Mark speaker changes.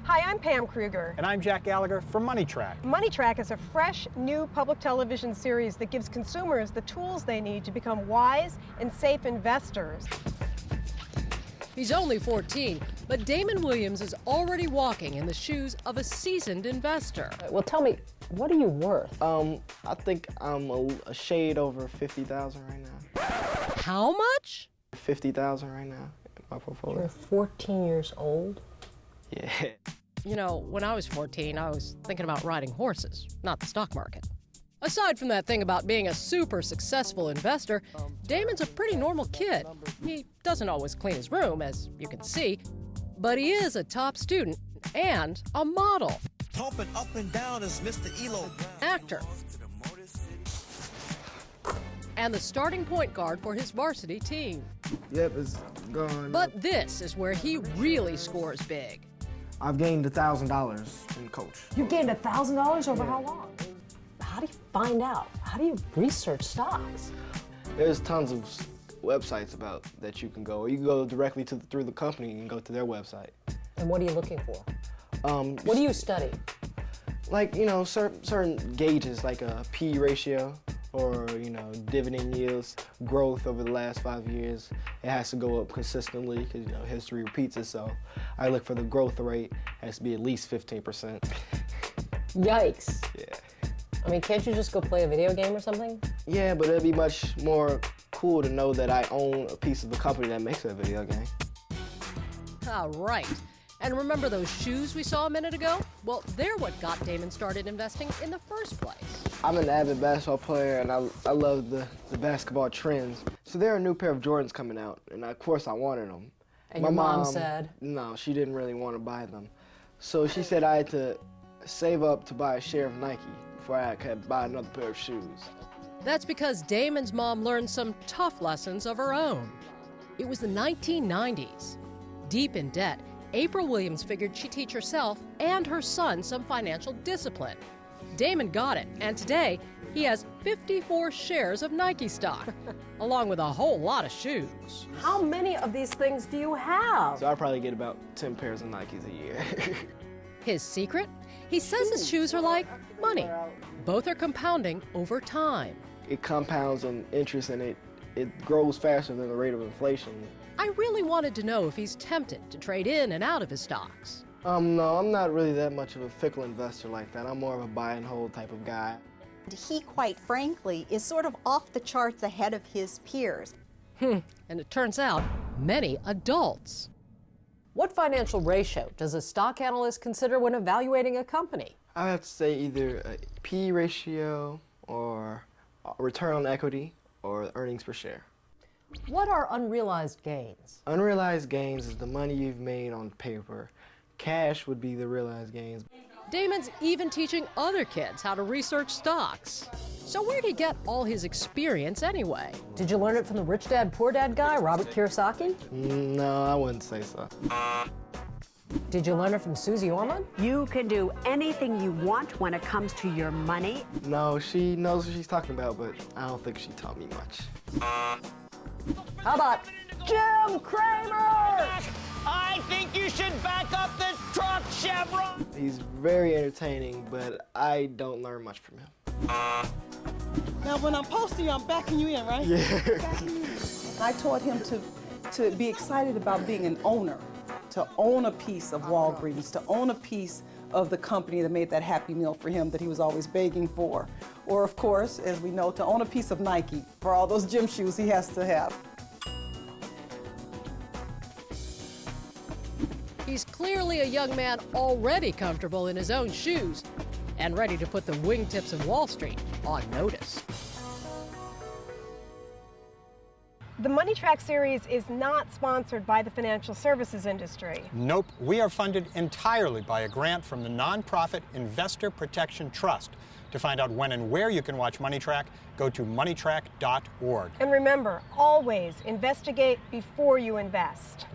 Speaker 1: Hi, I'm Pam Kruger.
Speaker 2: And I'm Jack Gallagher from MoneyTrack.
Speaker 1: MoneyTrack is a fresh, new public television series that gives consumers the tools they need to become wise and safe investors.
Speaker 3: He's only 14, but Damon Williams is already walking in the shoes of a seasoned investor.
Speaker 4: Well, tell me, what are you worth?
Speaker 5: I think I'm a shade over 50,000 right now.
Speaker 3: How much?
Speaker 5: 50,000 right now in my portfolio.
Speaker 4: You're 14 years old?
Speaker 5: Yeah.
Speaker 3: You know, when I was 14, I was thinking about riding horses, not the stock market. Aside from that thing about being a super successful investor, Damon's a pretty normal kid. He doesn't always clean his room, as you can see, but he is a top student and a model.
Speaker 6: Pumping up and down is Mr. Elo.
Speaker 3: Actor. And the starting point guard for his varsity team.
Speaker 7: Yep, it's gone.
Speaker 3: But this is where he really scores big.
Speaker 7: I've gained $1,000 in coach.
Speaker 4: You gained $1,000 over how long? How do you find out? How do you research stocks?
Speaker 5: There's tons of websites about that you can go. Or you can go directly through the company and go to their website.
Speaker 4: And what are you looking for? What do you study?
Speaker 5: Like, you know, certain gauges, like a P ratio or, you know, dividend yields, growth over the last 5 years. It has to go up consistently because, you know, history repeats itself. I look for the growth rate. It has to be at least 15%.
Speaker 4: Yikes.
Speaker 5: Yeah.
Speaker 4: I mean, can't you just go play a video game or something?
Speaker 5: Yeah, but it'd be much more cool to know that I own a piece of the company that makes that video game.
Speaker 3: Ah, right. And remember those shoes we saw a minute ago? Well, they're what got Damon started investing in the first place.
Speaker 5: I'm an avid basketball player, and I love the basketball trends. So there are a new pair of Jordans coming out, and of course I wanted them.
Speaker 4: And your mom said?
Speaker 5: No, she didn't really want to buy them. So she said I had to save up to buy a share of Nike before I could buy another pair of shoes.
Speaker 3: That's because Damon's mom learned some tough lessons of her own. It was the 1990s. Deep in debt, April Williams figured she'd teach herself and her son some financial discipline. Damon got it, and today he has 54 shares of Nike stock, along with a whole lot of shoes.
Speaker 4: How many of these things do you have?
Speaker 5: So I probably get about 10 pairs of Nikes a year.
Speaker 3: His secret? He says his shoes are like money. Both are compounding over time.
Speaker 5: It compounds in interest, and it grows faster than the rate of inflation.
Speaker 3: I really wanted to know if he's tempted to trade in and out of his stocks.
Speaker 5: No, I'm not really that much of a fickle investor like that. I'm more of a buy and hold type of guy.
Speaker 8: He, quite frankly, is sort of off the charts ahead of his peers.
Speaker 3: And it turns out, many adults.
Speaker 4: What financial ratio does a stock analyst consider when evaluating a company?
Speaker 5: I would have to say either a P ratio or return on equity or earnings per share.
Speaker 4: What are unrealized gains?
Speaker 5: Unrealized gains is the money you've made on paper. Cash would be the realized gains.
Speaker 3: Damon's even teaching other kids how to research stocks. So where'd he get all his experience anyway?
Speaker 4: Did you learn it from the Rich Dad, Poor Dad guy, Robert Kiyosaki?
Speaker 5: No, I wouldn't say so.
Speaker 4: Did you learn it from Susie Orman?
Speaker 9: You can do anything you want when it comes to your money.
Speaker 5: No, she knows what she's talking about, but I don't think she taught me much.
Speaker 4: How about Jim Cramer?
Speaker 6: I think you should back up this truck, Chevron.
Speaker 5: He's very entertaining, but I don't learn much from him.
Speaker 10: Now, when I'm posting you, I'm backing you in, right?
Speaker 5: Yeah.
Speaker 10: I taught him to be excited about being an owner, to own a piece of Walgreens, to own a piece of the company that made that Happy Meal for him that he was always begging for. Or, of course, as we know, to own a piece of Nike for all those gym shoes he has to have.
Speaker 3: He's clearly a young man already comfortable in his own shoes and ready to put the wingtips of Wall Street on notice.
Speaker 1: The MoneyTrack series is not sponsored by the financial services industry.
Speaker 2: Nope, we are funded entirely by a grant from the nonprofit Investor Protection Trust. To find out when and where you can watch MoneyTrack, go to moneytrack.org.
Speaker 1: And remember, always investigate before you invest.